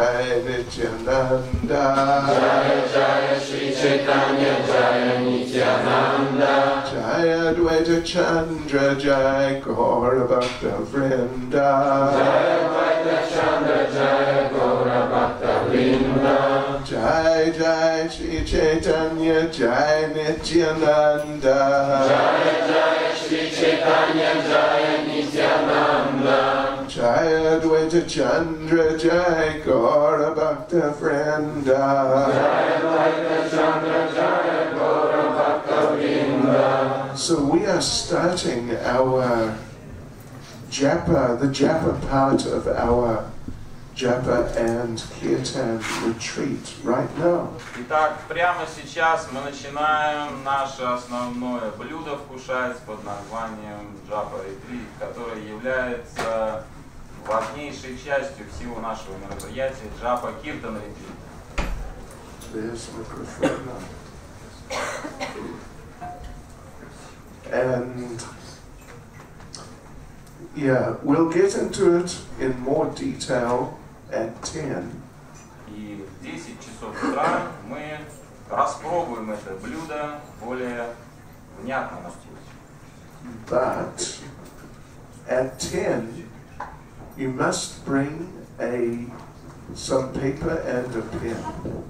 Jaya Nityananda. Jaya Jaya Shri Chaitanya Jaya Nityananda. Jaya Advaita Chandra Jaya Gaura Bhakta Vrinda. Jaya Advaita Chandra Jaya Gaura Bhakta Vrinda. Jai Jai Shri Chaitanya Jai Nityananda. Jaya Jaya Shri Chaitanya Jaya Nityananda. Jaya Advaita Chandra Jai Gaura Bhakta Vrinda. Jaya Advaita Chandra Jaya Gaura Bhakta Vrinda. So we are starting our japa, the japa part of our japa and kirtan retreat right now. Итак, прямо сейчас мы начинаем наше основное блюдо вкушать под названием джапа ретрит, которое является важнейшей частью всего нашего мероприятия джапа киртан ретрит. And yeah, we'll get into it in more detail at 10. И в 10 часов утра мы распробуем это блюдо более внятно на вкус. But at 10, you must bring some paper and a pen.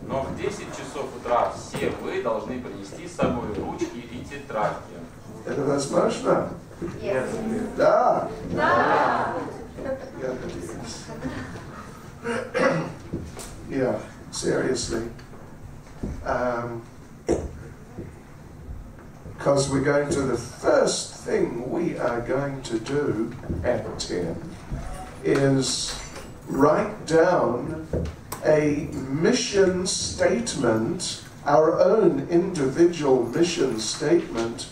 Но в 10 часов утра все вы должны принести с собой ручки и тетрадки. Это возможно? Yes. Да. Да. Yeah, seriously. Because we're going to, the first thing we are going to do at 10 is write down a mission statement, our own individual mission statement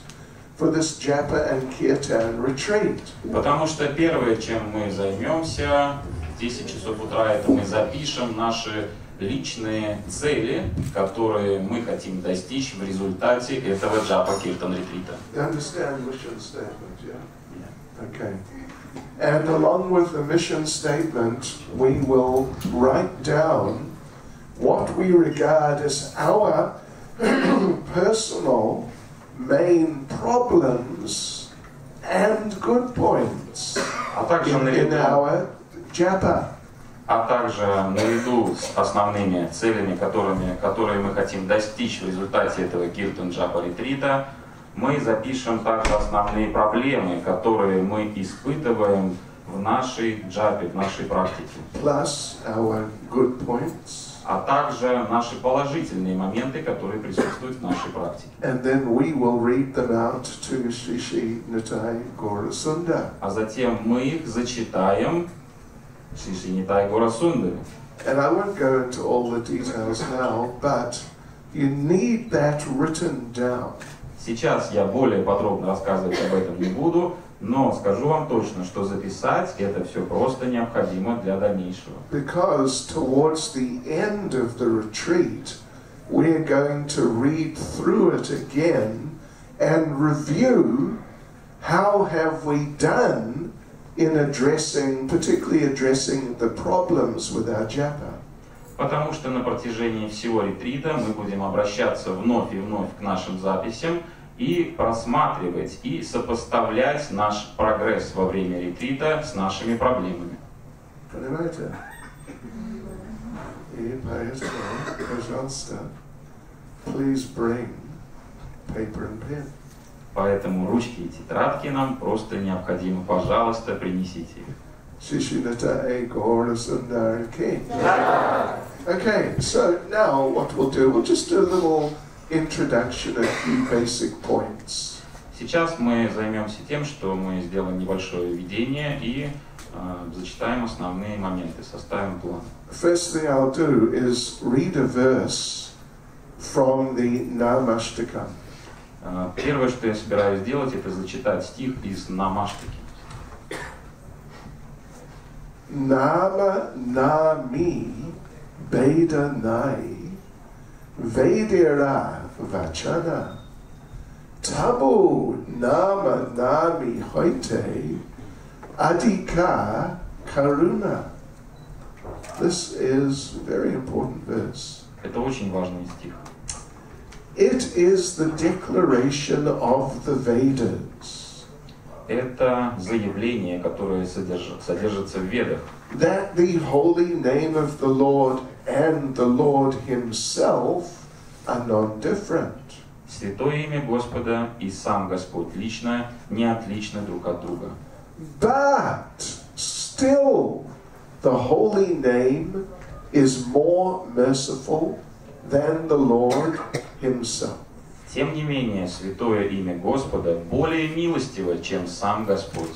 for this japa and kirtan retreat. Потому что первое, чем мы займемся в 10 часов утра, это мы запишем наши личные цели, которые мы хотим достичь в результате этого джапа киртан ретрита. You understand mission statement, yeah? Yeah. Okay. And along with the mission statement, we will write down what we regard as our personal main problems and good points in our japa. А также наряду с основными целями, которые мы хотим достичь в результате этого киртан джапа ретрита, мы запишем также основные проблемы, которые мы испытываем в нашей джапе, в нашей практике. Plus our good points. А также наши положительные моменты, которые присутствуют в нашей практике. And then we will read them out to Sri Sri Nitai Gaura Sundar. А затем мы их зачитаем Шри Шри Нитай Гора Сундаре. And I won't go into all the details now, but you need that written down. Сейчас я более подробно рассказывать об этом не буду, но скажу вам точно, что записать это все просто необходимо для дальнейшего. Because towards the end of the retreat, we're going to read through it again and review how have we done in particularly addressing the problems with our japa. Потому что на протяжении всего ретрита мы будем обращаться вновь и вновь к нашим записям и просматривать и сопоставлять наш прогресс во время ретрита с нашими проблемами. Понимаете? И поэтому, пожалуйста, please bring paper and pen. Поэтому ручки и тетрадки нам просто необходимо. Пожалуйста, принесите их. Okay, so now what we'll do, we'll just do a little introduction, a few basic points. Сейчас мы займемся тем, что мы сделаем небольшое введение и зачитаем основные моменты, составим план. First thing I'll do is read a verse from the Namastakam. Первое, что я собираюсь сделать, это зачитать стих из Намаштаки. Nama nami beda nai vedera vachana tabu nama nami hoite adika karuna. This is a very important verse. Это очень важный стих. It is the declaration of the Vedas. Это заявление, которое содержится в Ведах. That the holy name of the Lord and the Lord Himself are non-different. Святое имя Господа и сам Господь лично не отличны друг от друга. But still, the holy name is more merciful than the Lord Himself. Тем не менее, святое имя Господа более милостиво, чем сам Господь.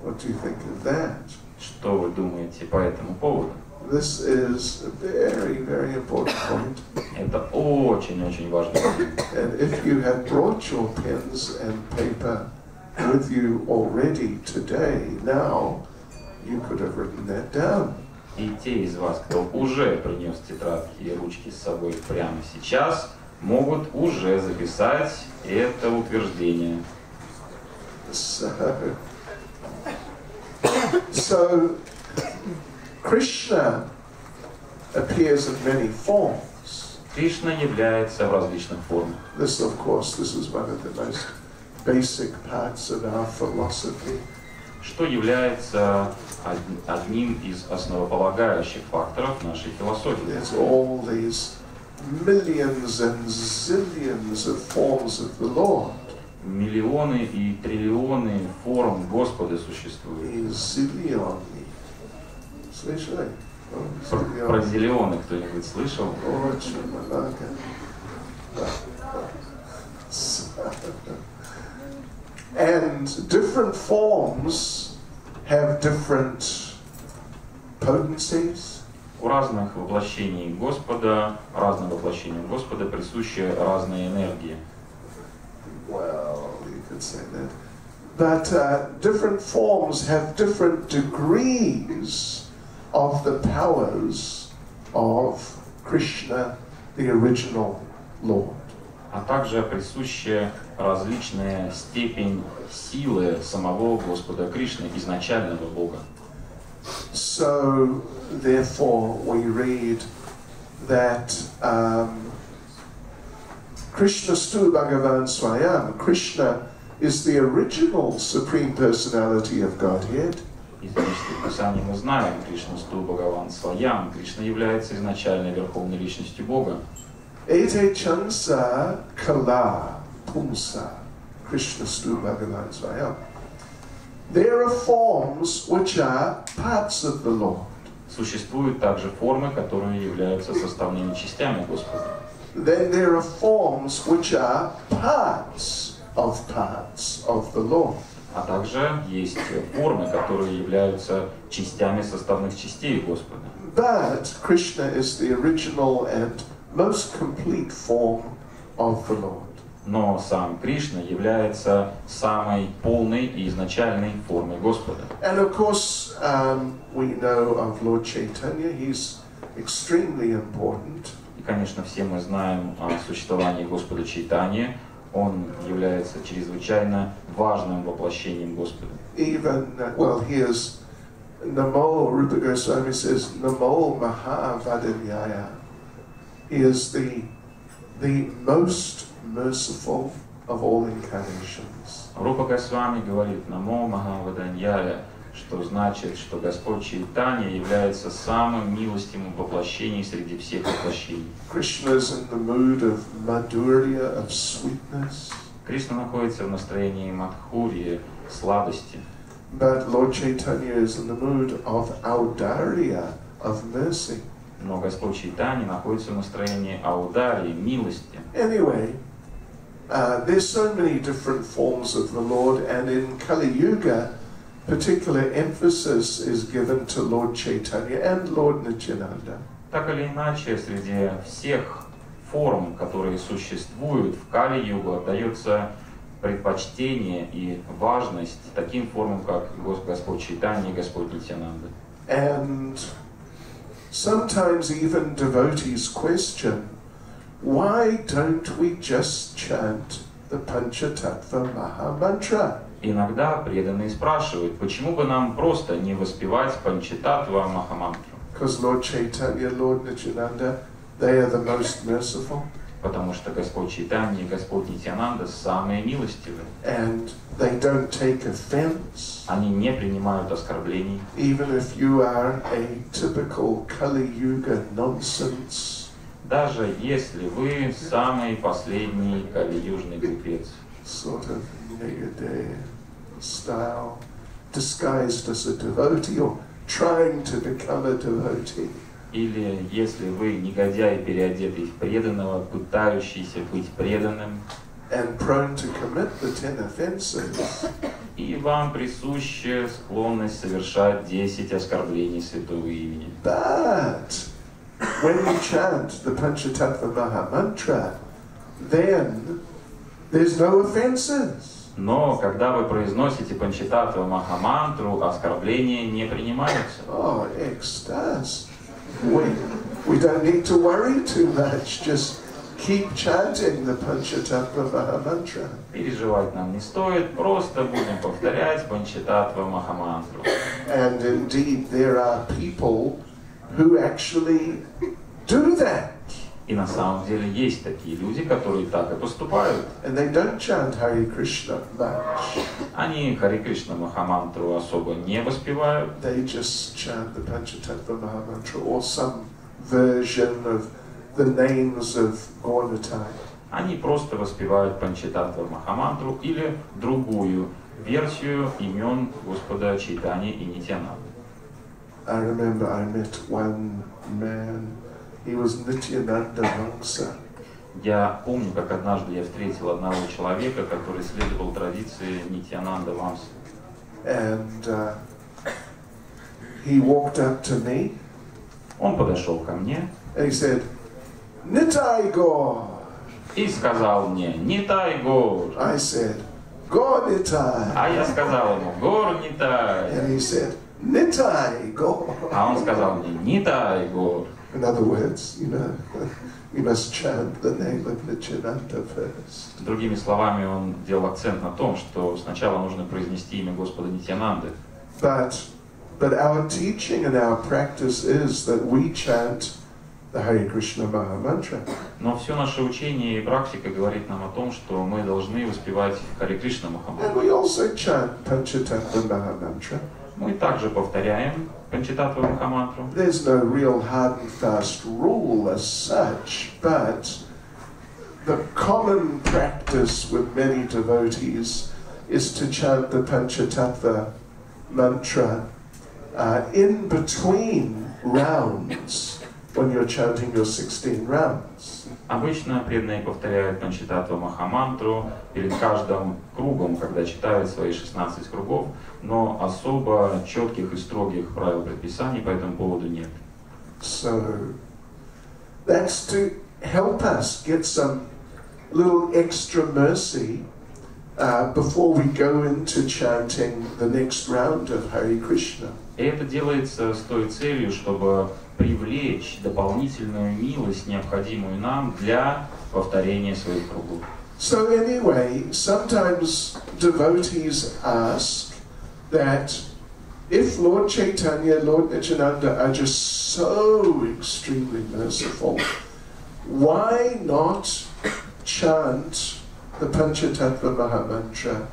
What do you think of that? Что вы думаете по этому поводу? This is a very, very important point. Это очень-очень важно. And if you had brought your pens and paper with you already today, now, you could have written that down. И те из вас, кто уже принес тетрадки и ручки с собой прямо сейчас, могут уже записать это утверждение. So Krishna appears in many forms. Кришна является в различных формах. This, of course, this is one of the most basic parts of our philosophy. Что является одним из основополагающих факторов нашей философии. There's all these millions and zillions of forms of the Lord. Миллионы и триллионы форм Господа существуют. И зиллионы. Слышали? Про зеленый кто-нибудь слышал? Очень много. And different forms have different potencies. У разных воплощений Господа, разным воплощениям Господа присущи разные энергии. Well, you could say that. But different forms have different degrees of the powers of Krishna, the original Lord. А также присуща различная степень силы самого Господа Кришны, изначального Бога. So, therefore, we read that Krishna stu Bhagavan Swayam. Krishna is the original Supreme Personality of Godhead. Из Священного Писания мы знаем, Кришна сту Бхагаван Сваям, Кришна является изначальной верховной личностью Бога. Ete chansa kala pumsa. Krishna stu Bhagavan Swayam. There are forms which are parts of the Lord. Существуют также формы, которые являются составными частями Господа. Then there are forms which are parts of the Lord. А также есть формы, которые являются частями составных частей Господа. But Krishna is the original and most complete form of the Lord. Но сам Кришна является самой полной и изначальной формой Господа. And of course, we know of Lord Chaitanya. He's extremely important. И, конечно, все мы знаем о существовании Господа Чайтаньи. Он является чрезвычайно важным воплощением Господа. Even, well, here's Namo, Rupa Goswami says, Namo Mahavadanyaya. He is the most merciful of all incarnations. Рупа Госвами говорит «Намо Махаваданьяя», что значит, что Господь Чайтанья является самым милостивым воплощением среди всех воплощений. Krishna is in the mood of madhurya, of sweetness. Кришна находится в настроении мадхурьи, сладости. But Lord Chaitanya is in the mood of audarya, of mercy. Но Господь Чайтанья находится в настроении аударии, милости. Anyway, there's so many different forms of the Lord, and in Kali Yuga, particular emphasis is given to Lord Chaitanya and Lord Nityananda. Так или иначе, среди всех форм, которые существуют в Кали-югу, отдается предпочтение и важность таким формам, как Господь Чайтанья и Господь Нитьянанда. And sometimes even devotees question, why don't we just chant the Panchatattva Maha Mantra? Иногда преданные спрашивают, почему бы нам просто не воспевать Панчататтва Махамантру? Because Lord Chaitanya, Lord Nityananda, they are the most merciful. Потому что Господь Чайтаньи и Господь Нитьянанда самые милостивые. And they don't take offense. Они не принимают оскорблений. Even if you are a typical Kali Yuga nonsense. Даже если вы самый последний кали-южный глупец. Sort of negative style, disguised as a devotee or trying to become a devotee. Или если вы негодяй, переодетый в преданного, пытающийся быть преданным, and prone to commit the 10 offenses. И вам присуща склонность совершать 10 оскорблений святого имени. But when you chant the Panchatattva Mahamantra, then there's no offenses. Но когда вы произносите Панчататтва Махамантру, оскорбления не принимаются. Oh, экстаз. We don't need to worry too much. Just keep chanting the Panchatattva Mahamantra. Переживать нам не стоит, просто будем повторять Панчататтва Махамантру. And indeed, there are people who actually do that. И на самом деле есть такие люди, которые так и поступают. And they don't chant Hare Krishna much. Они Харе Кришна Махамантру особо не воспевают. They just chant the Panchatattva Mahamantra or some version of the names of Gauratai. Они просто воспевают Панчататтва Махамантру или другую версию имен Господа Чайтаньи и Нитьянанды. I remember I met one man. He was Nityananda Vangsa. Я помню, как однажды я встретил одного человека, который следовал традиции Нитьянанда Вамсы. And he walked up to me. Он подошел ко мне And he said, Nitai Gaur. и сказал мне: «Нитай Гор». I said, Gaur Nitai. А я сказал ему: «Гор Нитай». And he said, Nitai Gaur. А он сказал мне: «Нитай Гор». In other words, you know, we must chant the name of Nityananda first. Другими словами, он делал акцент на том, что сначала нужно произнести имя Господа Нитьянанды. But our teaching and our practice is that we chant the Hare Krishna Mahamantra. Но все наше учение и практика говорит нам о том, что мы должны воспевать Харе Кришна And Махамантру. we also chant Panchatattva Mahamantra. Мы также повторяем Панчататтва Махамантру. There's no real hard and fast rule as such, but the common practice with many devotees is to chant the Panchatattva mantra in between rounds when you're chanting your 16 rounds. Обычно преданные повторяют Панчататтва Махамантру перед каждым кругом, когда читают свои 16 кругов, но особо четких и строгих правил предписаний по этому поводу нет. So that's to help us get some little extra mercy before we go into chanting the next round of Hare Krishna. И это делается с той целью, чтобы привлечь дополнительную милость, необходимую нам для повторения своих кругов. So anyway, sometimes devotees ask that if Lord Chaitanya, Lord Nityananda are just so extremely merciful, why not chant the Panchatattva Mahamantra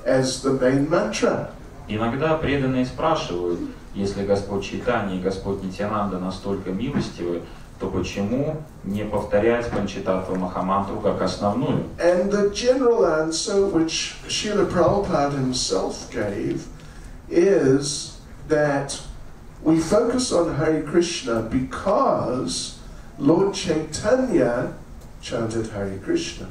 as the main mantra? Иногда преданные спрашивают, если Господь Чайтаньи и Господь Нитьянанда настолько милостивы, то почему не повторять Панчататтва Махамантру как основную? And the general answer which Srila Prabhupada himself gave is that we focus on Hare Krishna because Lord Chaitanya chanted Hare Krishna.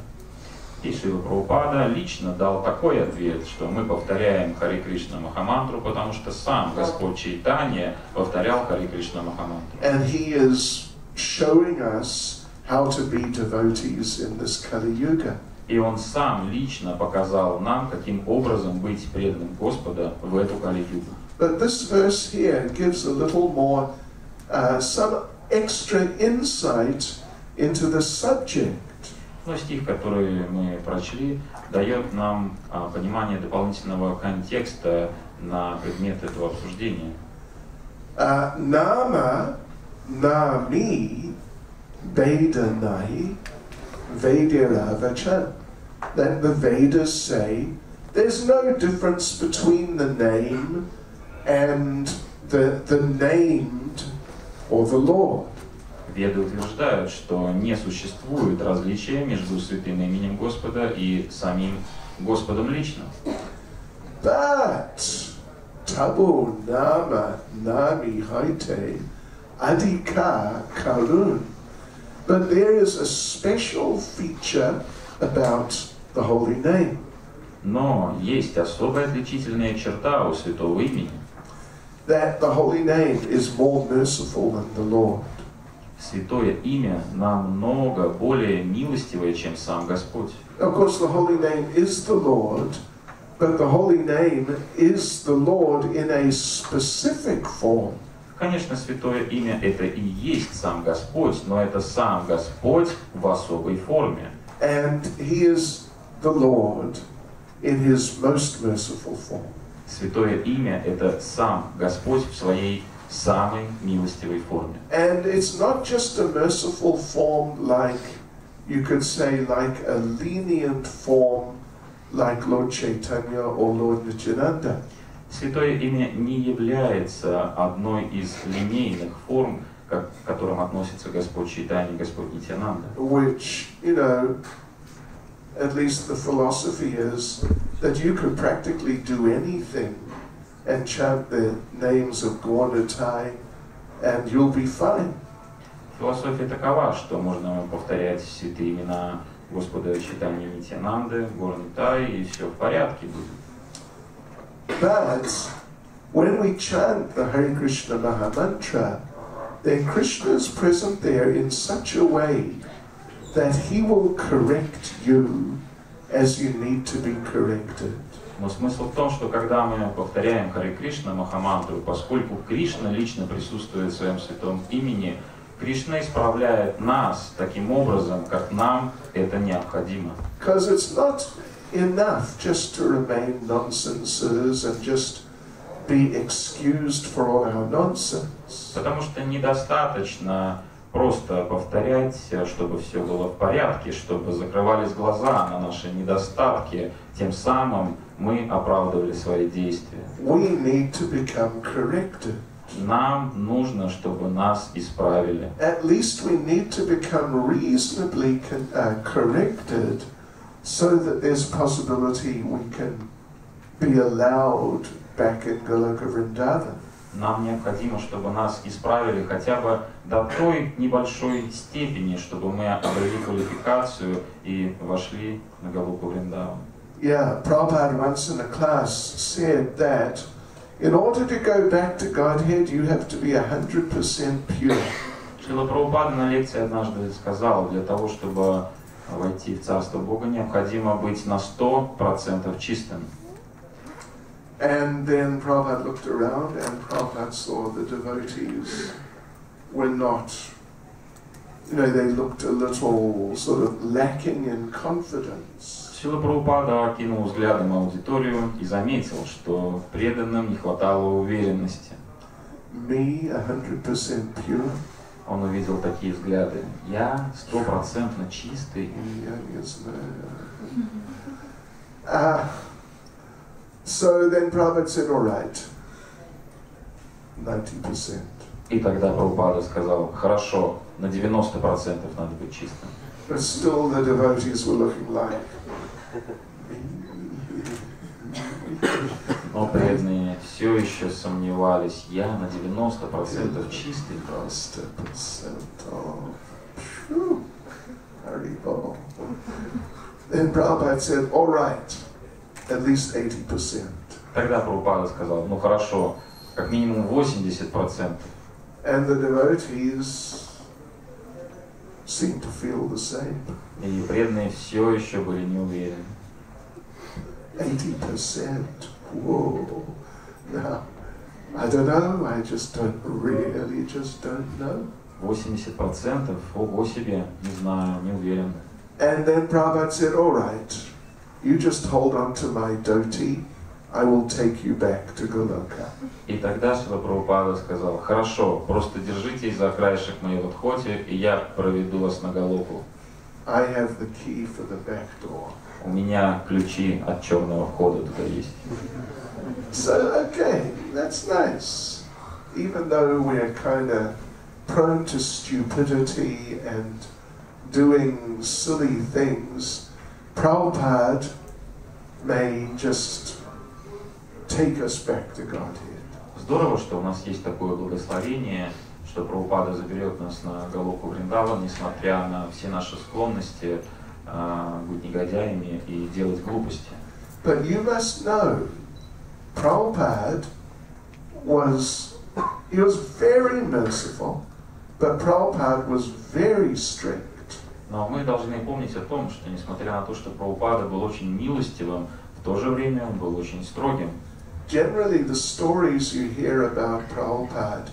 И Шрила Прабхупада лично дал такой ответ, что мы повторяем Харе Кришна Махамантру, потому что сам Господь Чайтанья повторял Харе Кришна Махамантру. And he is showing us how to be devotees in this Kali Yuga. И он сам лично показал нам, каким образом быть преданным Господа в эту Кали-югу. But this verse here gives a little more, some extra insight into the subject. Но стих, который мы прочли, дает нам понимание дополнительного контекста на предмет этого обсуждения. Nama, nami, vedanai, vediravacha. That the Vedas say there's no difference between the name and the named or the Lord. Веды утверждают, что не существует различия между святым именем Господа и самим Господом лично. But tabu nama nami haite adhika karun. But there is a special feature about the holy name. Но есть особая отличительная черта у святого имени. That the holy name is more merciful than the Lord. Святое имя намного более милостивое, чем сам Господь. Of course, the holy name is the Lord, but the holy name is the Lord in a specific form. Конечно, святое имя это и есть сам Господь, но это сам Господь в особой форме. And He is the Lord in His most merciful form. Святое имя это сам Господь в своей самой милостивой форме. And it's not just a merciful form like, you could say, like a lenient form like Lord Chaitanya or Lord Nityananda. Святое имя не является одной из линейных форм, к которым относится Господь Чайтаньи и Господь Нитьянанда. Which, you know, at least the philosophy is that you could practically do anything and chant the names of Gauratai and you'll be fine. Философия такова, что можно повторять святые имена Господа Чайтаньи и Нитьянанды, Гаура-Нитай, и все в порядке будет. But when we chant the Hare Krishna Mahamantra, then Krishna is present there in such a way that He will correct you as you need to be corrected. Но смысл в том, что когда мы повторяем Харе Кришна Махамантру, поскольку Кришна лично присутствует в своем святом имени, Кришна исправляет нас таким образом, как нам это необходимо. Because it's not enough just to remain nonsenses and just be excused for all our nonsense. Потому что недостаточно просто повторять, чтобы все было в порядке, чтобы закрывались глаза на наши недостатки, тем самым мы оправдывали свои действия. We need to become corrected. Нам нужно, чтобы нас исправили. At least we need to become reasonably corrected so that there's possibility we can be allowed back in Goloka Vrindavan. Нам необходимо, чтобы нас исправили хотя бы до той небольшой степени, чтобы мы обрели квалификацию и вошли на Галоку Вриндаван. Yeah, Prabhupada once in a class said that in order to go back to Godhead, you have to be 100% pure. Шрила Прабхупада на лекции однажды сказал, для того, чтобы войти в Царство Бога, необходимо быть на 100% чистым. And then Prabhupada looked around and Prabhupada saw the devotees were not, you know, they looked a little sort of lacking in confidence. Шрила Прабхупада окинул взглядом аудиторию и заметил, что преданным не хватало уверенности. Me, 100% pure. Он увидел такие взгляды. Я 100% чистый. So then Prabhupada said, all right, 90%. И тогда Прабхупада сказал, хорошо, на 90% надо быть чистым. But still the devotees were looking like... Но преданные все еще сомневались, я на 90% чистый. 90%. Oh, Haribol. Then Prabhupada said, all right, at least 80%. Тогда Прабхупада сказал, ну хорошо, как минимум 80%. And the devotees seemed to feel the same. И преданные все еще были не уверены. 80%. Whoa. Now, I don't know, I just don't know. 80%? Ого себе, не знаю, не уверен. And then Prabhupada said, all right, you just hold on to my dhoti, I will take you back to Goloka. И тогда Шрила Прабхупада сказал: хорошо, просто держитесь за краешек моего дхоти, и я проведу вас на Голоку. I have the key for the back door. У меня ключи от черного входа туда есть. So, okay, that's nice. Even though we're kind of prone to stupidity and doing silly things, Prabhupada may just take us back to Godhead. Здорово, что у нас есть такое благословение, что Прабхупада заберет нас на Галоку Вриндаван, несмотря на все наши склонности быть негодяями и делать глупости. But you must know, Prabhupada was very merciful, but Prabhupada was very strict. Но мы должны помнить о том, что несмотря на то, что Прабхупада был очень милостивым, в то же время он был очень строгим. Generally, the stories you hear about Prabhupada,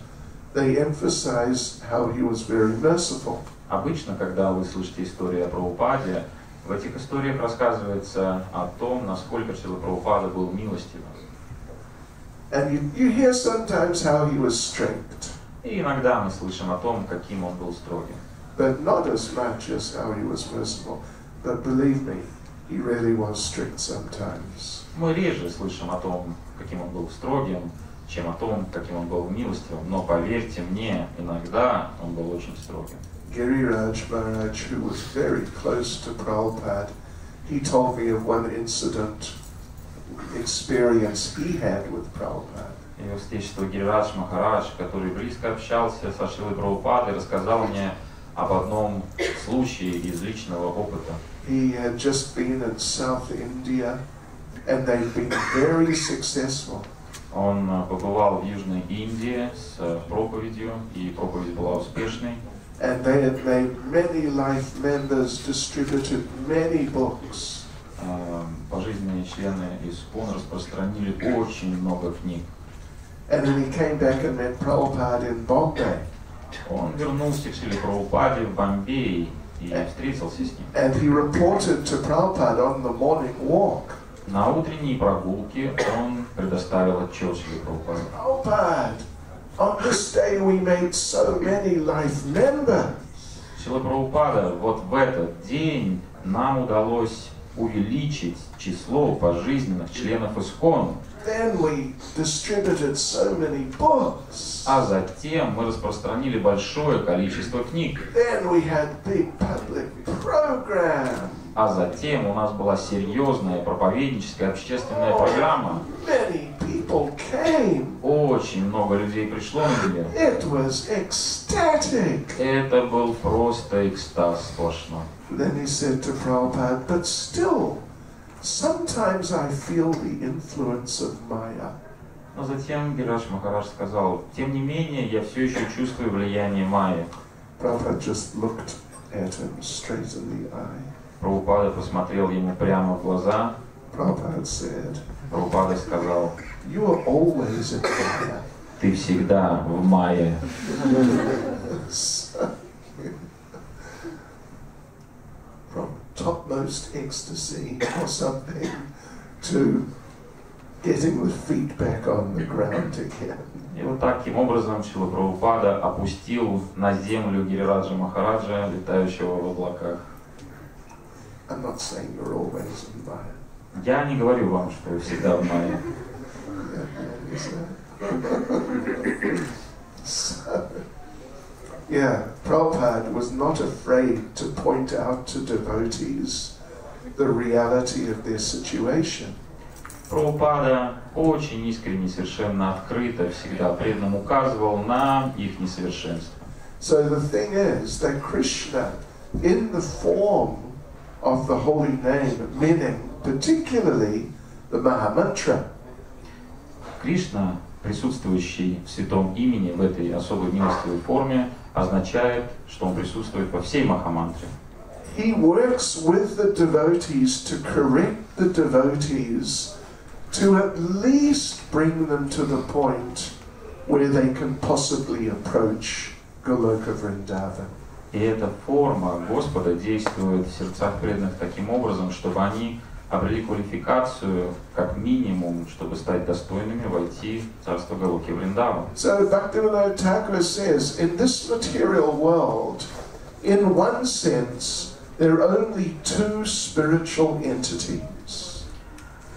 they emphasize how he was very merciful. Обычно, когда вы слышите историю о Прабхупаде, в этих историях рассказывается о том, насколько Шрила Прабхупада был милостивым. And you hear sometimes how he was strict. И иногда мы слышим о том, каким он был строгим. But not as much as how he was merciful. But believe me, he really was strict sometimes. Мы реже слышим о том, каким он был строгим, чем о том, каким он был милостивым. Но поверьте мне, иногда он был очень строгим. Giriraj Maharaj, who was very close to Prabhupada, he told me of one incident, experience he had with Prabhupada. Его Святейшество Гирирадж Махарадж, который близко общался со Шрилой Прабхупадой, рассказал мне об одном случае из личного опыта. He had just been in South India, and they'd been very successful. Он побывал в Южной Индии с проповедью, и проповедь была успешной. And they had made many life members, distributed many books. Пожизненные члены ИСККОН распространили очень много книг. And then he came back and met Prabhupada in Bombay. Он вернулся к Шриле Прабхупаде в Бомбей и встретился с ним. And he reported to Prabhupada on the morning walk. На утренней прогулке он предоставил отчет Шриле Прабхупаде. Prabhupada, on this day we made so many life members. Шрила Прабхупада, вот в этот день нам удалось увеличить число пожизненных членов ИСККОН. Then we distributed so many books. А затем мы распространили большое количество книг. Then we had big public program. А затем у нас была серьезная проповедническая общественная программа. Many people came. Очень много людей пришло на нее. It was ecstatic. Это был просто экстаз сплошной. Then he said to Prabhupada, but still, sometimes I feel the influence of Maya. Но затем Гирирадж Махарадж сказал: тем не менее, я все еще чувствую влияние Майи. Prabhupada just looked at him straight in the eye. Прабхупада посмотрел ему прямо в глаза. Prabhupada said, Прабхупада сказал: you are always in Maya. ты всегда в Майе. From topmost ecstasy or something to getting the feet back on the ground again. И вот таким образом Шрила Прабхупада опустил на землю Гирираджа Махараджа, летающего в облаках. I'm not saying you're always in Maya. Я не говорю вам, что вы всегда в Майе. So, yeah, Prabhupada was not afraid to point out to devotees the reality of their situation. Прабхупада очень искренне, совершенно открыто, всегда преданным указывал на их несовершенство. So the thing is that Krishna, in the form of the holy name, meaning particularly the Mahamantra, Кришна, присутствующий в святом имени в этой особой милостивой форме, означает, что он присутствует во всей Махамантре. he works with the devotees to correct the devotees, to at least bring them to the point where they can possibly approach Goloka Vrindavan. И эта форма Господа действует в сердцах преданных таким образом, чтобы они обрели квалификацию как минимум, чтобы стать достойными войти в царство Галоки Вриндавана. So Bhaktivinoda Thakur says, in this material world, in one sense, there are only two spiritual entities.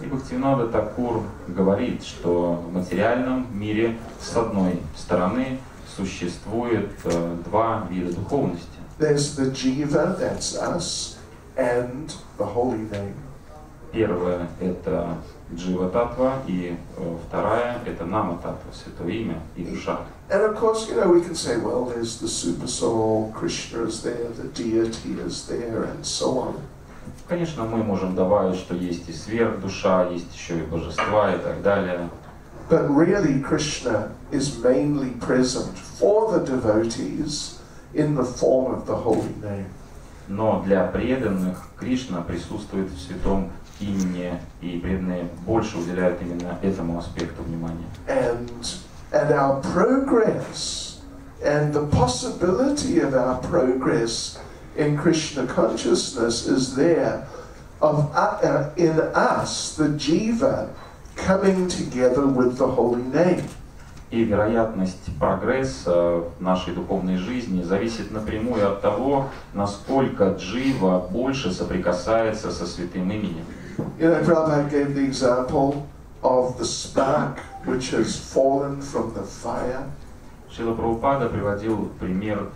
И Бхактивинода Такур говорит, что в материальном мире с одной стороны существует два вида духовности. There's the jiva, that's us, and the holy name. Первая — это джива-татва, и вторая — это нама-татва, святое имя и душа. And of course, we can say, well, there's the super soul, Krishna is there, the deity is there, and so on. Конечно, мы можем добавить, что есть и сверхдуша, есть еще и божества и так далее. But really, Krishna is mainly present for the devotees in the form of the holy name. Но для преданных Кришна присутствует в святом имени, и преданные больше уделяют именно этому аспекту внимания. And our progress and the possibility of our progress in Krishna consciousness is there in us, the jiva, coming together with the holy name. И вероятность прогресса в нашей духовной жизни зависит напрямую от того, насколько джива больше соприкасается со святым именем. Prabhupada gave the example of the spark which has fallen from the fire. Шрила Прабхупада приводил пример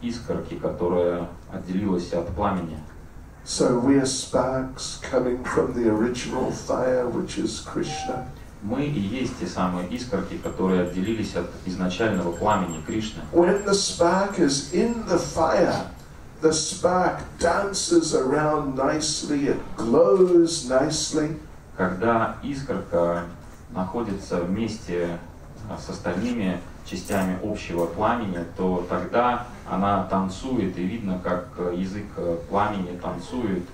искорки, которая отделилась от пламени. So we are sparks coming from the original fire, which is Krishna. Мы и есть те самые искорки, которые отделились от изначального пламени Кришны. When the spark is in the fire, the spark dances around nicely, it glows nicely. Когда искорка находится вместе с остальными частями общего пламени, то тогда она танцует, и видно, как язык пламени танцует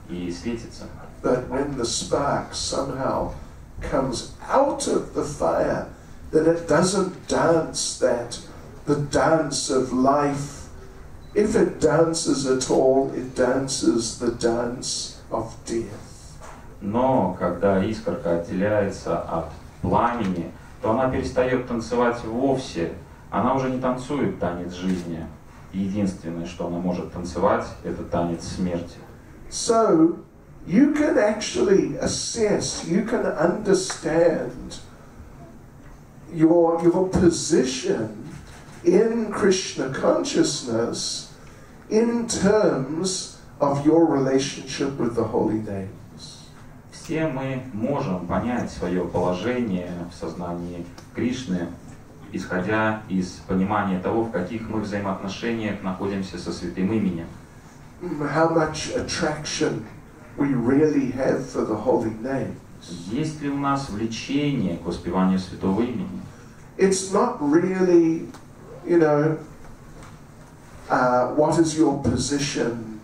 и светится. But when the spark somehow comes out of the fire, then it doesn't dance the dance of life. If it dances at all, it dances the dance of death. Но когда искорка отделяется от пламени, то она перестает танцевать вовсе. Она уже не танцует танец жизни. Единственное, что она может танцевать, это танец смерти. So, you can actually assess, you can understand your position in Krishna consciousness in terms of your relationship with the holy names. Все мы можем понять свое положение в сознании Кришны, исходя из понимания того, в каких мы взаимоотношениях находимся со святым именем. How much attraction we really have for the holy names. Есть ли у нас влечение к воспеванию святого имени? It's not really, what is your position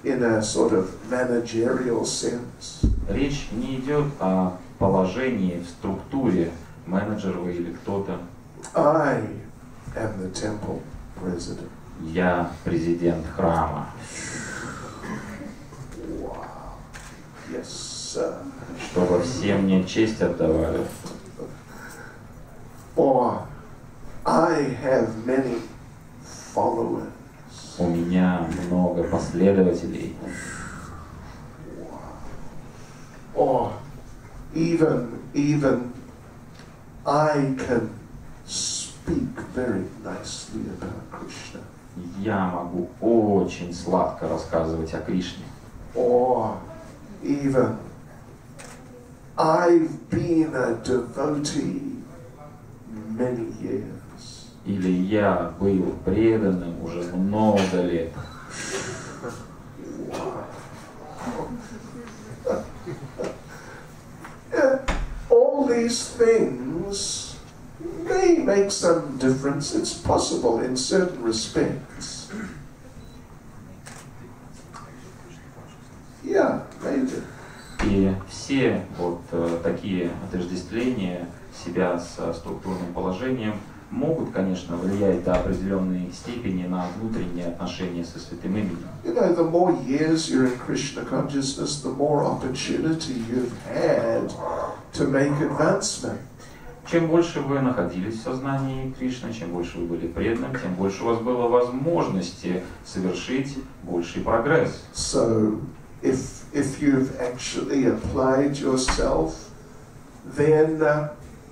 in a sort of managerial sense. Речь не идет о положении в структуре, менеджер вы или кто-то. I am the temple president. Я президент храма. Wow. Yes, sir. Чтобы все мне честь отдавали. Or I have many followers. У меня много последователей. Or even I can speak very nicely about Krishna. Я могу очень сладко рассказывать о Кришне. Or even I've been a devotee many years. Или я был преданным уже много лет. All these things may make some difference. It's possible in certain respects. Yeah, maybe. И все вот такие отождествления себя со структурным положением могут, конечно, влиять до определенной степени на внутренние отношения со святым именем. You know, the more years you're in Krishna consciousness, the more opportunity you've had to make advancement. Чем больше вы находились в сознании Кришны, чем больше вы были преданным, тем больше у вас было возможности совершить больший прогресс. So, if you've actually applied yourself, then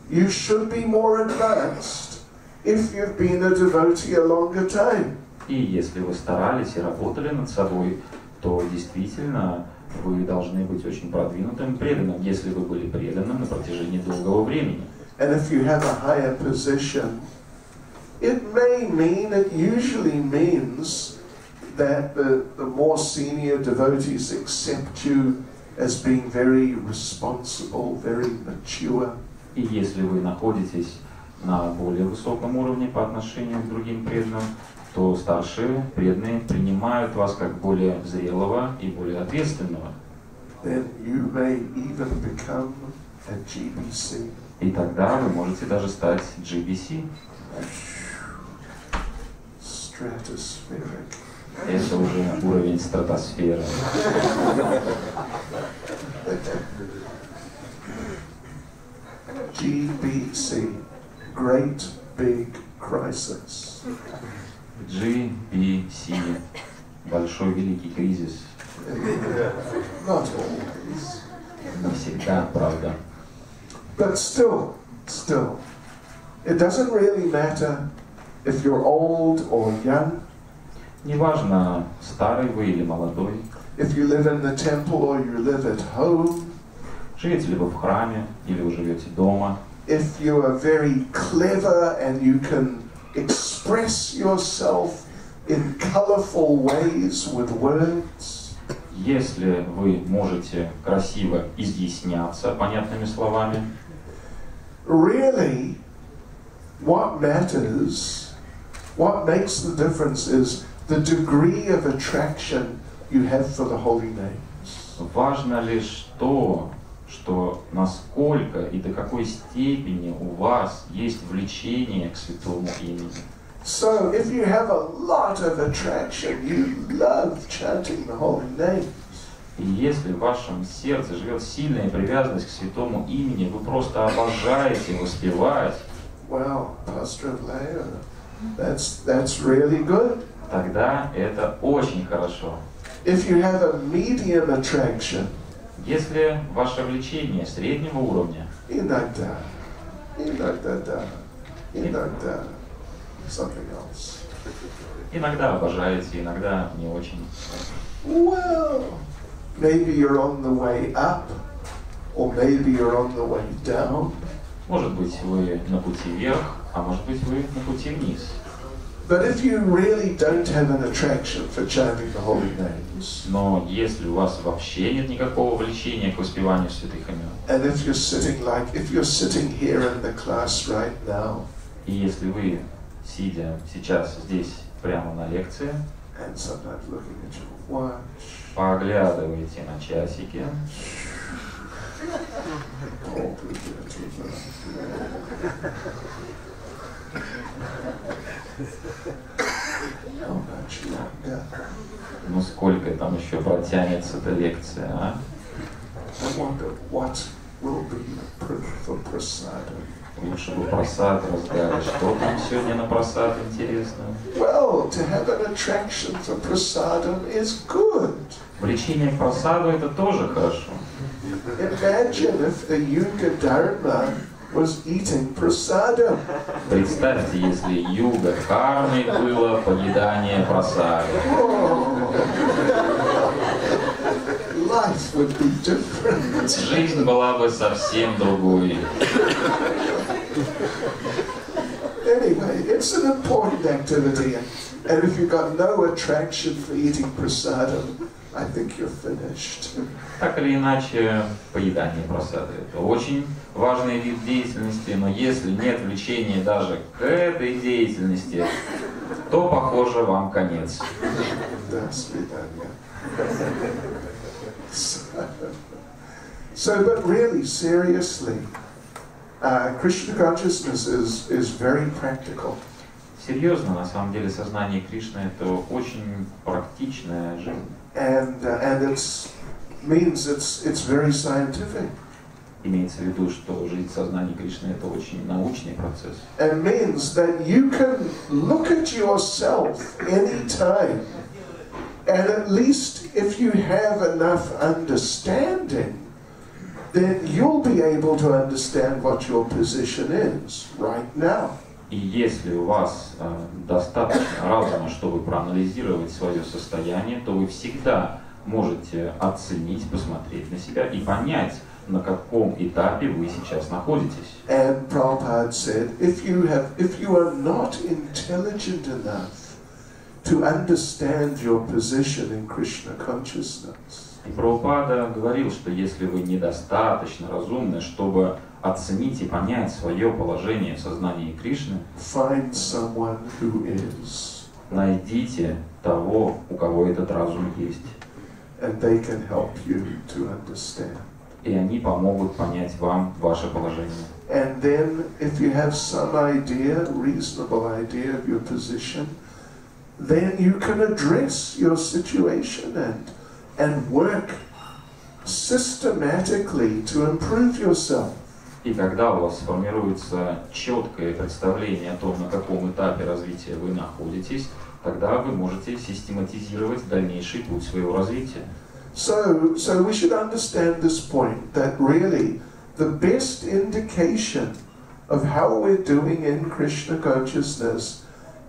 you should be more advanced if you've been a devotee a longer time. И если вы старались и работали над собой, то действительно вы должны быть очень продвинутым, преданным, если вы были преданным на протяжении долгого времени. And if you have a higher position, it may mean, it usually means that the more senior devotees accept you as being very responsible, very mature. И если вы находитесь на более высоком уровне по отношению к другим преданным, то старшие преданные принимают вас как более зрелого и более ответственного. Then you may even become a GBC. И тогда вы можете даже стать GBC. Stratospheric. Это уже уровень стратосферы. GBC, Great Big Crisis. GBC, большой великий кризис. Not always. Не всегда, правда. But still, it doesn't really matter if you're old or young. Неважно, старый вы или молодой. If you live in the temple or you live at home. Живете ли вы в храме или вы живете дома. If you are very clever and you can express yourself in colorful ways with words. Если вы можете красиво изъясняться понятными словами. Really, what matters, what makes the difference is the degree of attraction you have for the holy names. Важно лишь то, что насколько и до какой степени у вас есть влечение к святому имени. So, if you have a lot of attraction, you love chanting the holy names. И если в вашем сердце живет сильная привязанность к святому имени, вы просто обожаете воспевать. Well, Pastor Leia, that's really good. Тогда это очень хорошо. If you have a medium attraction, если ваше влечение среднего уровня, иногда, something else. Иногда обожаете, иногда не очень. Well, maybe you're on the way up, or maybe you're on the way down. Может быть, вы на пути вверх, а может быть, вы на пути вниз. But if you really don't have an attraction for chanting the holy names, но если у вас вообще нет никакого влечения к воспеванию святых имен, and if you're sitting here in the class right now, и если вы, сидя сейчас здесь прямо на лекции, and sometimes looking at your watch, поглядываете на часики, ну сколько там еще протянется эта лекция, а? Лучше бы просад раздали. Что там сегодня на просад интересно? Well, to have an attraction for prasadam is good. Влечение к просаду это тоже хорошо. Imagine if the Yuga Dharma was eating prasadam. Представьте, если юга кармы было поедание просада. Life would be different. Жизнь была бы совсем другой. Anyway, it's an important activity, and if you've got no attraction for eating prasadam, I think you're finished. Так или иначе, поедание просада – это очень важный вид деятельности, но если нет влечения даже к этой деятельности, то, похоже, вам конец. До свидания. So, but really, seriously, Krishna consciousness is very practical. Серьезно, на самом деле, сознание Кришны — это очень практичная жизнь. And it means it's very scientific. Имеется в виду, что жить в сознании Кришны — это очень научный процесс. It means that you can look at yourself anytime, and at least if you have enough understanding, then you'll be able to understand what your position is right now. И если у вас достаточно разума, чтобы проанализировать свое состояние, то вы всегда можете оценить, посмотреть на себя и понять, на каком этапе вы сейчас находитесь. And Prabhupada said, if you are not intelligent enough to understand your position in Krishna consciousness, И Прабхупада говорил, что если вы недостаточно разумны, чтобы оценить и понять свое положение в сознании Кришны, find someone who is, найдите того, у кого этот разум есть. and they can help you to understand. И они помогут понять вам ваше положение. And then, if you have some idea, reasonable idea of your position, then you can address your situation and work systematically to improve yourself. И когда у вас сформируется четкое представление о том, на каком этапе развития вы находитесь, тогда вы можете систематизировать дальнейший путь своего развития. So we should understand this point, that really the best indication of how we're doing in Krishna consciousness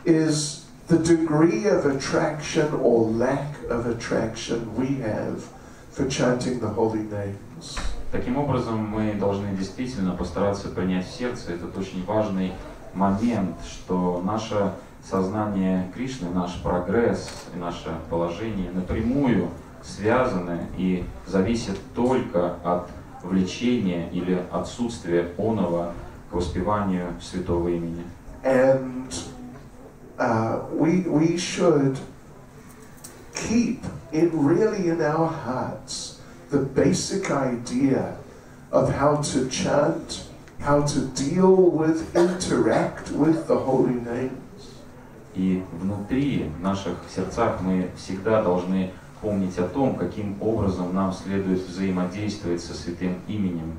is the degree of attraction or lack of attraction we have for chanting the holy names. Таким образом, мы должны действительно постараться принять в сердце этот очень важный момент, что наше сознание Кришны, наш прогресс и наше положение напрямую связаны и зависят только от влечения или отсутствия оного к воспеванию святого имени. And we should keep it really in our hearts the basic idea of how to chant, how to deal with, interact with the holy names. И внутри, в наших сердцах, мы всегда должны помнить о том, каким образом нам следует взаимодействовать со святым именем.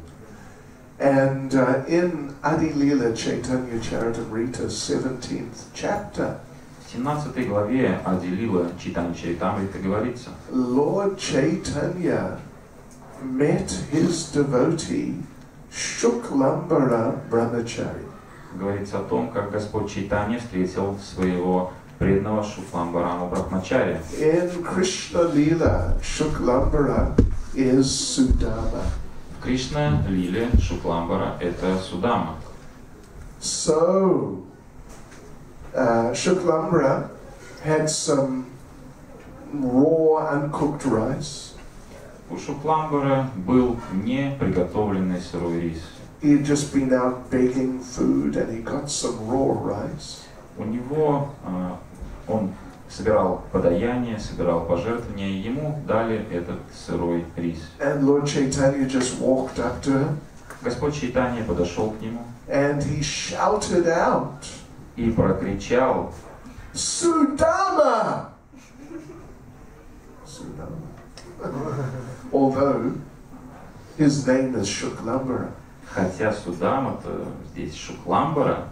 And in Adi Lila Chaitanya Charitamrita, 17th chapter, В 17 главе Ади Лила Чайтаньи Чаритамриты говорится: Lord Chaitanya met his devotee Shuklambara Brahmachari. Говорится о том, как Господь Чайтанья встретил своего преданного Шукламбараму Брахмачаря. In Krishna Lila, Shuklambara is Sudama. В Кришна Лиле Шукламбара — это Судама. So, Shuklambara had some raw, uncooked rice. У Шукламбара был не приготовленный сырой рис. He had just been out begging food and he got some raw rice. У него он собирал подаяние, собирал пожертвования, ему дали этот сырой рис. And Lord Chaitanya just walked up to him Господь Чайтанья подошел к нему and he shouted out, и прокричал: Sudama! Sudama. Although his name is Shuklambara. хотя Судама-то здесь Шукламбара,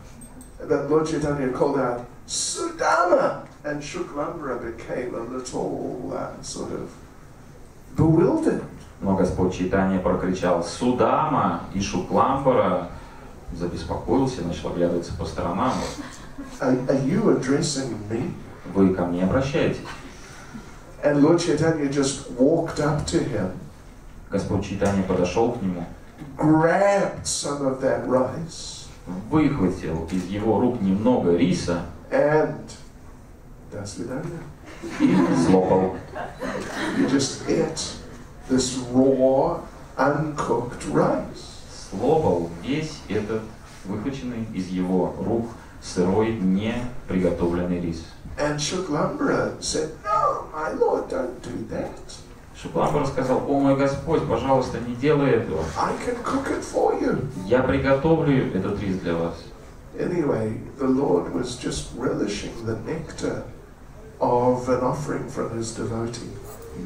That Lord Chaitanya called out, Sudama! And Shuklambara became a little sort of bewildered. но Господь Чайтанья прокричал Судама, и Шукламбара забеспокоился, начал оглядываться по сторонам. Are you addressing me? Вы ко мне обращаетесь? And Lord Chaitanya just walked up to him, Господь Чайтанья подошел к нему, grabbed some of that rice, выхватил из его рук немного риса and и слопал. he just ate this raw, uncooked rice. Слопал весь этот выхваченный из его рук сырой, не приготовленный рис. And Shuklambara said, No, my lord, don't do that. Шукламбара сказал: «О мой Господь, пожалуйста, не делай этого. I can cook it for you. Я приготовлю этот рис для вас». Anyway, the Lord was just relishing the nectar of an offering from his devotee.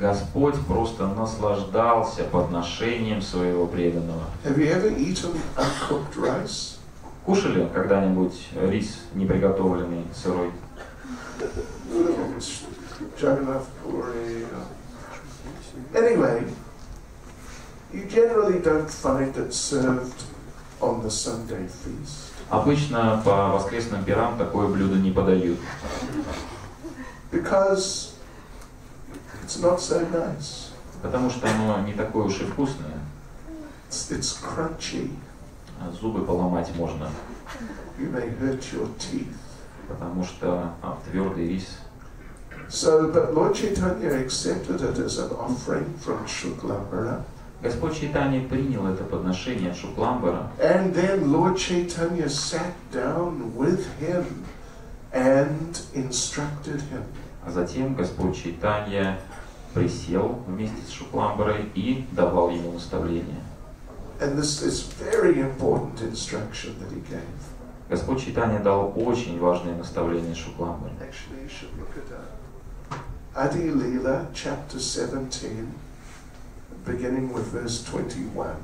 Господь просто наслаждался подношением своего преданного. Have you ever eaten uncooked rice? Кушали когда-нибудь рис неприготовленный, сырой? Jagannath Puri. Anyway, you generally don't find it served on the Sunday feast. Обычно по воскресным пирам такое блюдо не подают. Because it's not so nice. Потому что оно не такое уж и вкусное. It's crunchy. Зубы поломать можно. You may hurt your teeth. Потому что твердый рис. So, but Lord Chaitanya accepted it as an offering from Shuklambara. Господь Чайтаньи принял это подношение от Шукламбара. And then Lord Chaitanya sat down with him and instructed him. А затем Господь Чайтаньи присел вместе с Шукламбарой и давал ему наставления. And this is very important instruction that he gave. Господь Чайтаньи дал очень важные наставления Шукламбаре. Actually, you should look at Adi Leela, chapter 17, beginning with verse 21.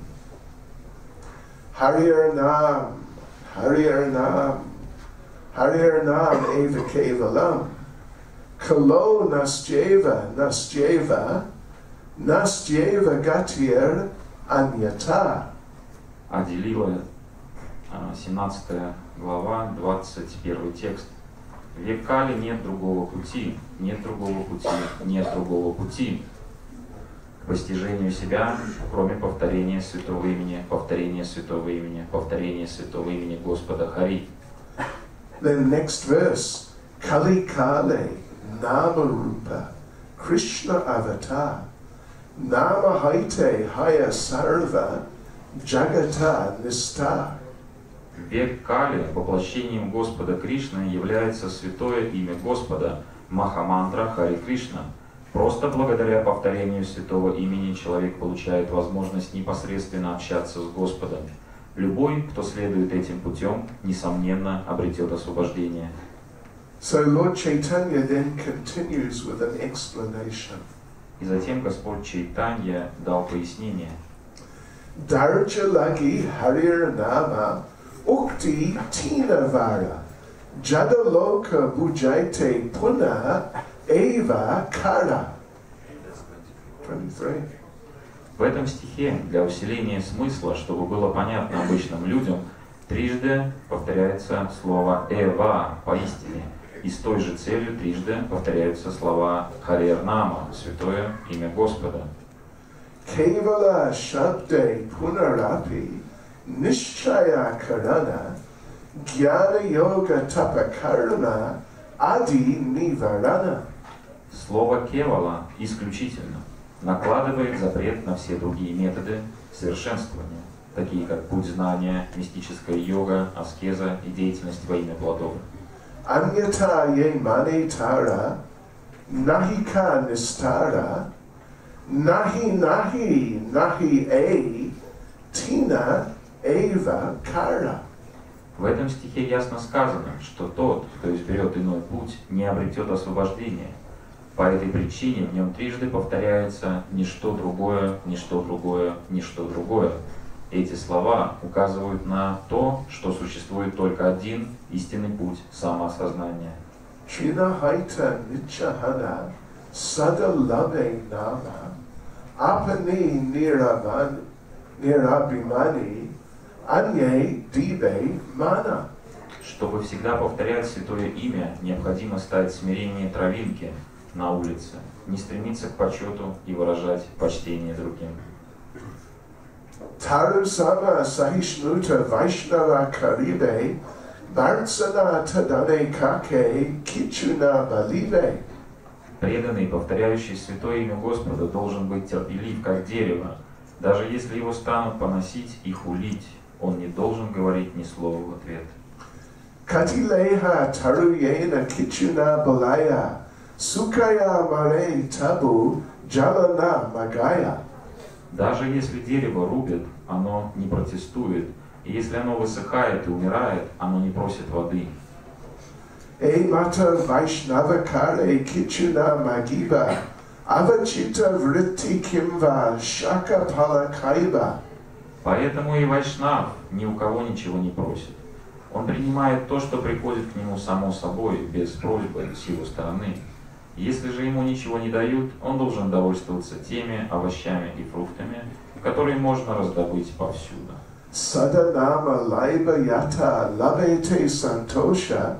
Harir Nam, Harir Nam, Harir Nam Eva Kevalam, Kalo Nasjeva, Nasjeva, Nasjeva Gatir Anyata. Ади Лила, 17 глава, 21 текст. В век Кали нет другого пути, нет другого пути, нет другого пути к постижению себя, кроме повторения святого имени, повторения святого имени, повторения святого имени Господа Хари. Then next verse, Kali Kale, Nama Rupa, Krishna Avatar, Nama Haite Haya Sarva, Jagata Nista. В век Кали воплощением Господа Кришны является святое имя Господа, Махамантра Хари Кришна. Просто благодаря повторению святого имени человек получает возможность непосредственно общаться с Господом. Любой, кто следует этим путем, несомненно обретет освобождение. So Lord Chaitanya then continues with an explanation. И затем Господь Чайтаньи дал пояснение. Darja Lagi Harir Nama Ukti Tinavara Jadaloka Bujaite Puna Eva Kara. 23. В этом стихе для усиления смысла, чтобы было понятно обычным людям, трижды повторяется слово «эва» поистине, и с той же целью трижды повторяются слова «харир нама» святое имя Господа. Kevala Shabde Punarapi Nishchaya Karana Jnana Yoga Tapakarma Adi Nivarana. Слово «кевала» исключительно накладывает запрет на все другие методы совершенствования, такие как путь знания, мистическая йога, аскеза и деятельность во имя плодов. Anyata ye mane tara nahika nistara nahi nahi nahi e tina eva kara. В этом стихе ясно сказано, что тот, кто изберет иной путь, не обретет освобождения. По этой причине в нем трижды повторяется «ничто другое, ничто другое, ничто другое». Эти слова указывают на то, что существует только один истинный путь самоосознания. Trinahaita nichahana sadalame nama apani nirabhimani anye dibe mana. Чтобы всегда повторять святое имя, необходимо стать смирение травинки на улице, не стремиться к почету и выражать почтение другим. Taru sama sahishnuta vaishnava karibe vartsana tadane kake kichuna balive. Преданный, повторяющий святое имя Господа, должен быть терпелив, как дерево. Даже если его станут поносить и хулить, он не должен говорить ни слова в ответ. Katileha taruyena kichuna balaya sukaya mare tabu jalana magaya. Даже если дерево рубят, оно не протестует. И если оно высыхает и умирает, оно не просит воды. E mata vaishnavakare kichuna magiva. Avachita vritti kimva shaka palakaiva. Поэтому и вайшнав ни у кого ничего не просит. Он принимает то, что приходит к нему само собой, без просьбы с его стороны. Если же ему ничего не дают, он должен довольствоваться теми овощами и фруктами, которые можно раздобыть повсюду. Sadanama laiba yata labete santosha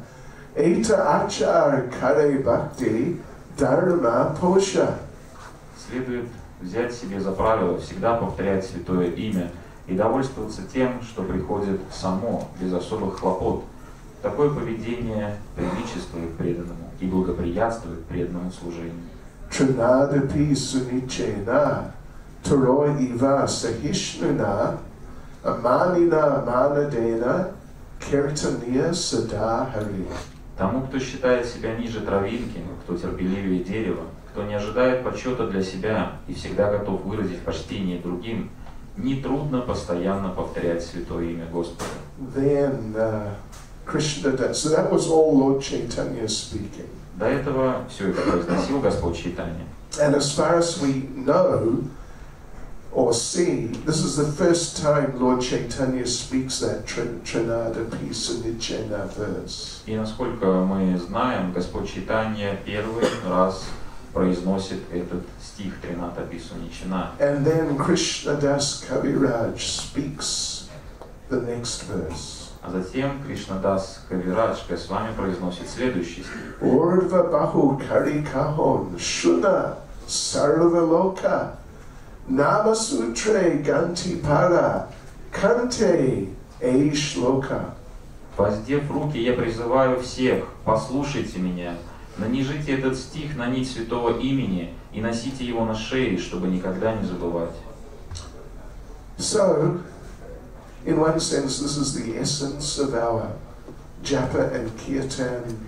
eta achar kare bhakti dharma posha. Следует взять себе за правило всегда повторять святое имя и довольствоваться тем, что приходит само, без особых хлопот. Такое поведение приличествует преданному и благоприятствует преданному служению. Trinadapi sunichena taro iva sahishnuna amanina manadena kirtaniya sada hari. Тому, кто считает себя ниже травинки, кто терпеливее дерева, кто не ожидает почета для себя и всегда готов выразить почтение другим, нетрудно постоянно повторять святое имя Господа. Then Krishna does. So that was all Lord Chaitanya speaking. До этого все это произносил Господь Чайтаньи. And as far as we know or see, this is the first time Lord Chaitanya speaks that Trinada Pisa Nichena verse. И насколько мы знаем, Господь Чайтаньи первый раз произносит этот стих Трината Пису Ничина. And then Krishna Das Kaviraj speaks the next verse. А затем Кришнадас Кавирадж Свами произносит следующий стих. Urdva Bahu Karikahon Shuna Sarvaloka Nama Sutre Ganti Para Kante Eishloka. Воздев руки, я призываю всех, послушайте меня, нанижите этот стих на нить святого имени и носите его на шее, чтобы никогда не забывать. So, in one sense, this is the essence of our Japa and Kirtan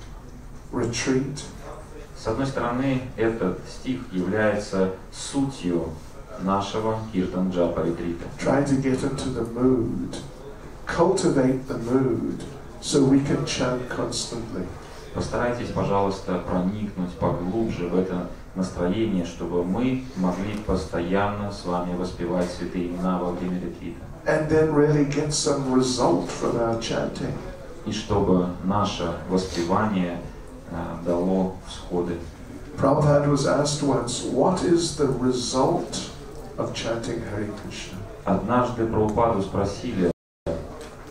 retreat. С одной стороны, этот стих является сутью нашего Киртан-джапа ретрита. Try to get into the mood, cultivate the mood, so we can chant constantly. Постарайтесь, пожалуйста, проникнуть поглубже в это настроение, чтобы мы могли постоянно с вами воспевать святые имена во время ретрита. And then really get some result from our chanting. И чтобы наше воспевание дало всходы. Prabhupada was asked once, what is the result of chanting Hare Krishna? Однажды Прабхупаду спросили,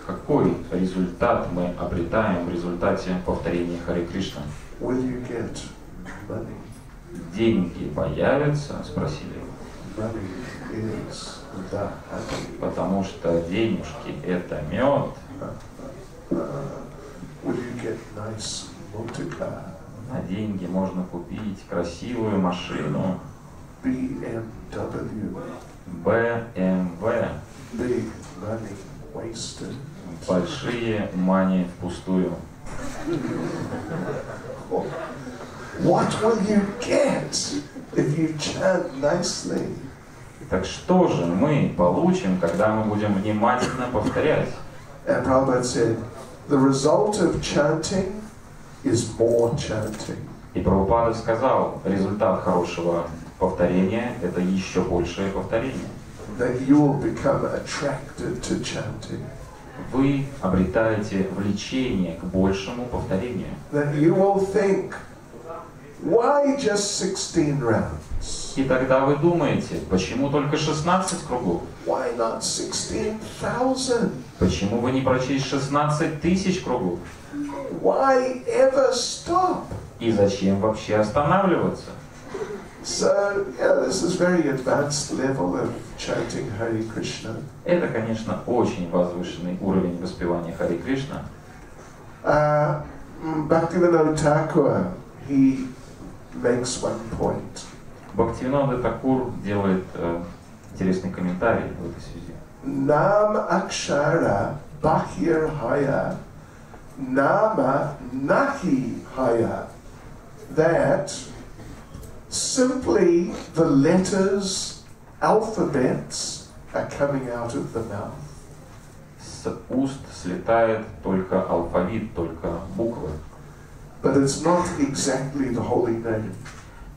какой результат мы обретаем в результате повторения Харе Кришна. Will you get money? Деньги появятся? Спросили. Money is the honey. Потому что денежки это мед. Will you get nice motor car? На деньги можно купить красивую машину. BMW. BMW. Big money wasted. Большие мани впустую. What will you get if you chant nicely? Так что же мы получим, когда мы будем внимательно повторять? And Prabhupada said, the result of chanting is more chanting. И Прабхупада сказал, результат хорошего повторения – это еще большее повторение. That you will become attracted to chanting. Вы обретаете влечение к большему повторению. That you will think, why just 16 rounds? И тогда вы думаете, почему только 16 кругов? Why not 16,000? Почему бы не прочесть 16 тысяч кругов? Why ever stop? И зачем вообще останавливаться? So, yeah, this is very advanced level of chanting Hare Krishna. Это, конечно, очень возвышенный уровень воспевания Харе Кришна. Bhaktivinoda Thakur, he makes one point. Бхактивинода Такур делает интересный комментарий в этой связи. Nam akshara bahir haya, nama nahi haya. That simply the letters, alphabets are coming out of the mouth. С уст слетает только алфавит, только буквы. But it's not exactly the holy name.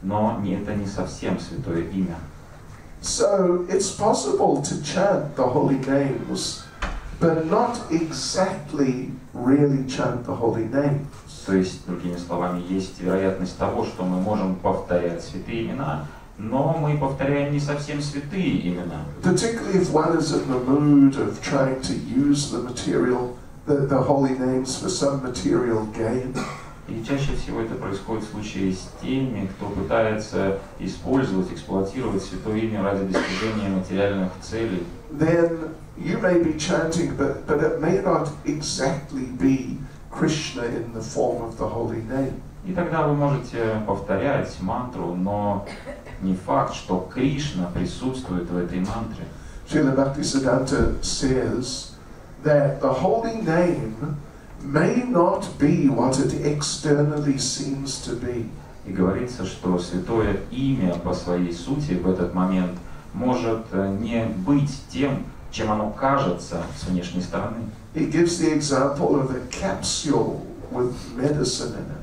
Но это не совсем святое имя. So it's possible to chant the holy names, but not exactly really chant the holy names. То есть, другими словами, есть вероятность того, что мы можем повторять святые имена, но мы повторяем не совсем святые имена. Particularly if one is in the mood of trying to use the material, the holy names for some material gain. И чаще всего это происходит в случае с теми, кто пытается использовать, эксплуатировать святое имя ради достижения материальных целей. Then you may be chanting, but it may not exactly be Krishna in the form of the holy name. И тогда вы можете повторять мантру, но не факт, что Кришна присутствует в этой мантре. Srila Bhaktisiddhanta says that the holy name may not be what it externally seems to be. И говорится, что святое имя по своей сути в этот момент может не быть тем, чем оно кажется с внешней стороны. He gives the example of a capsule with medicine in it.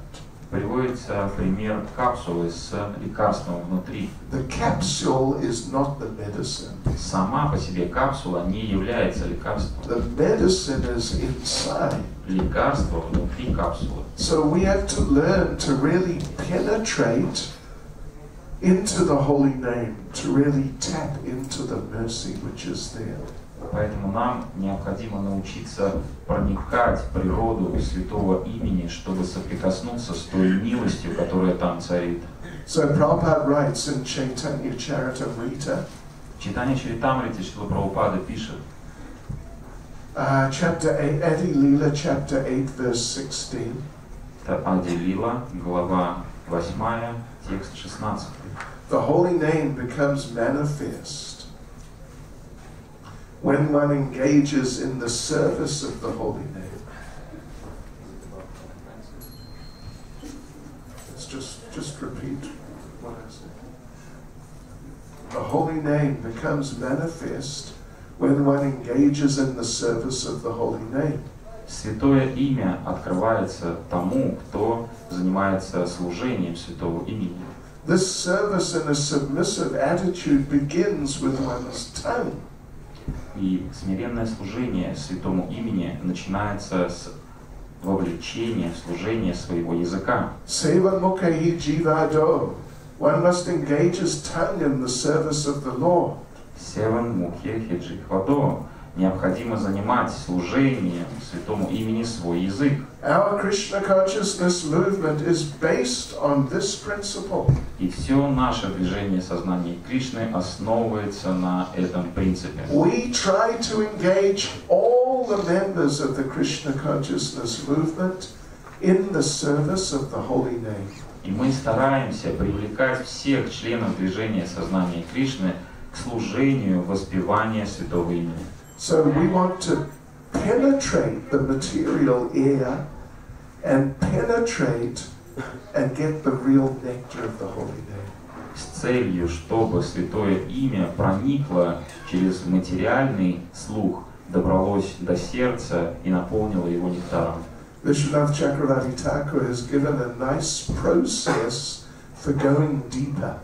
Приводится пример капсулы с лекарством внутри. The capsule is not the medicine. Сама по себе капсула не является лекарством. The medicine is inside. Лекарство внутри капсулы. So we have to learn to really penetrate into the holy name, to really tap into the mercy which is there. Поэтому нам необходимо научиться проникать в природу святого имени, чтобы соприкоснуться с той милостью, которая там царит. So Prabhupada writes in Чайтаньи Charitamrita, Читание Чаритамрити Шрила Прабхупада пишет, chapter 8, Adi Lila, chapter 8, verse 16. это Ади Лила, глава 8, текст 16. The holy name becomes manifest when one engages in the service of the holy name. Let's just repeat what I said. The holy name becomes manifest when one engages in the service of the holy name. Святое имя открывается тому, кто занимается служением святого имени. This service in a submissive attitude begins with one's tongue. И смиренное служение святому имени начинается с вовлечения в служение своего языка. Seva mukhahi jivado. One must engage his tongue in the service of the Lord. Севан мухе хиджихвадо. Необходимо занимать служением святому имени свой язык. Our Krishna consciousness movement is based on this principle. И все наше движение сознания Кришны основывается на этом принципе. We try to engage all the members of the Krishna consciousness movement in the service of the holy name. И мы стараемся привлекать всех членов движения сознания Кришны к служению воспевания святого имени. So we want to penetrate the material air and penetrate and get the real nectar of the holy name. С целью, чтобы святое имя проникло через материальный слух, добралось до сердца и наполнило его нектаром. Vishwanath Chakravarti Thakur has given a nice process for going deeper.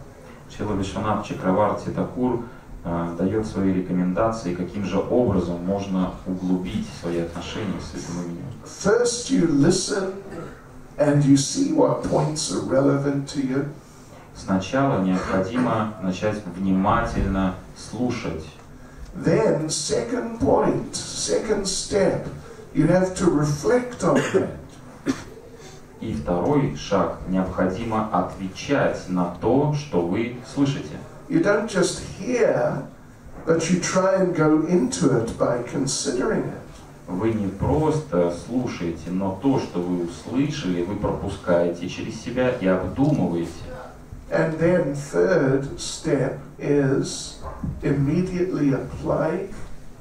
Шрила Вишванат Чакраварти Такур дает свои рекомендации, каким же образом можно углубить свои отношения с святым именем. First you listen and you see what points are relevant to you. Сначала необходимо начать внимательно слушать. Then second point, second step, you have to reflect on that. И второй шаг, необходимо отвечать на то, что вы слышите. You don't just hear, but you try and go into it by considering it. Вы не просто слушаете, но то, что вы услышали, вы пропускаете через себя и обдумываете. And then third step is immediately apply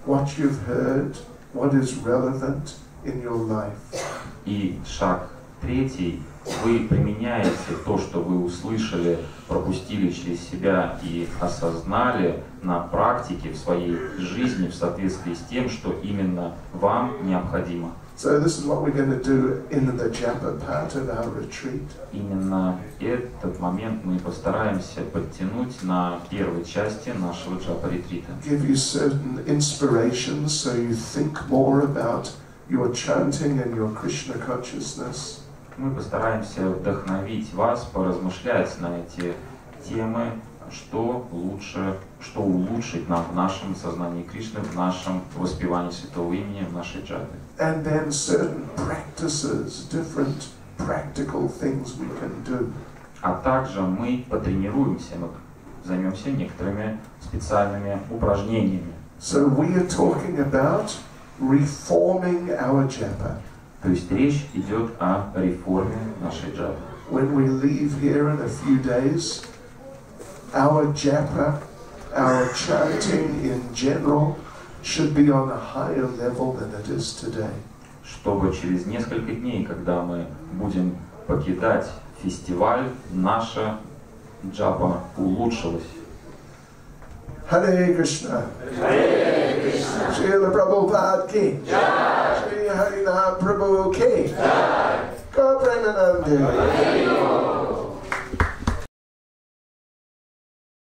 what you've heard, what is relevant in your life. И шаг третий, вы применяете то, что вы услышали, пропустили через себя и осознали на практике в своей жизни в соответствии с тем, что именно вам необходимо. So this is what we're going to do in the japa part of our retreat. Именно этот момент мы постараемся подтянуть на первой части нашего джапа-ретрита. Give you certain inspirations so you think more about your chanting and your Krishna consciousness. Мы постараемся вдохновить вас, поразмышлять на эти темы, что улучшить нам в нашем сознании Кришны, в нашем воспевании святого имени, в нашей джапе. And then certain practices, different practical things we can do. А также мы потренируемся, мы займемся некоторыми специальными упражнениями. So we are talking about reforming our japa. То есть речь идет о реформе нашей джапы. When we leave here in a few days, our japa, our chanting in general, should be on a higher level than it is today. Чтобы через несколько дней, когда мы будем покидать фестиваль, наша джапа улучшилась. Hare Krishna. Hare Krishna. Srila Prabhupada ki. Jai. Shri Harinam Prabhu ki. Jai. Go Premanandi.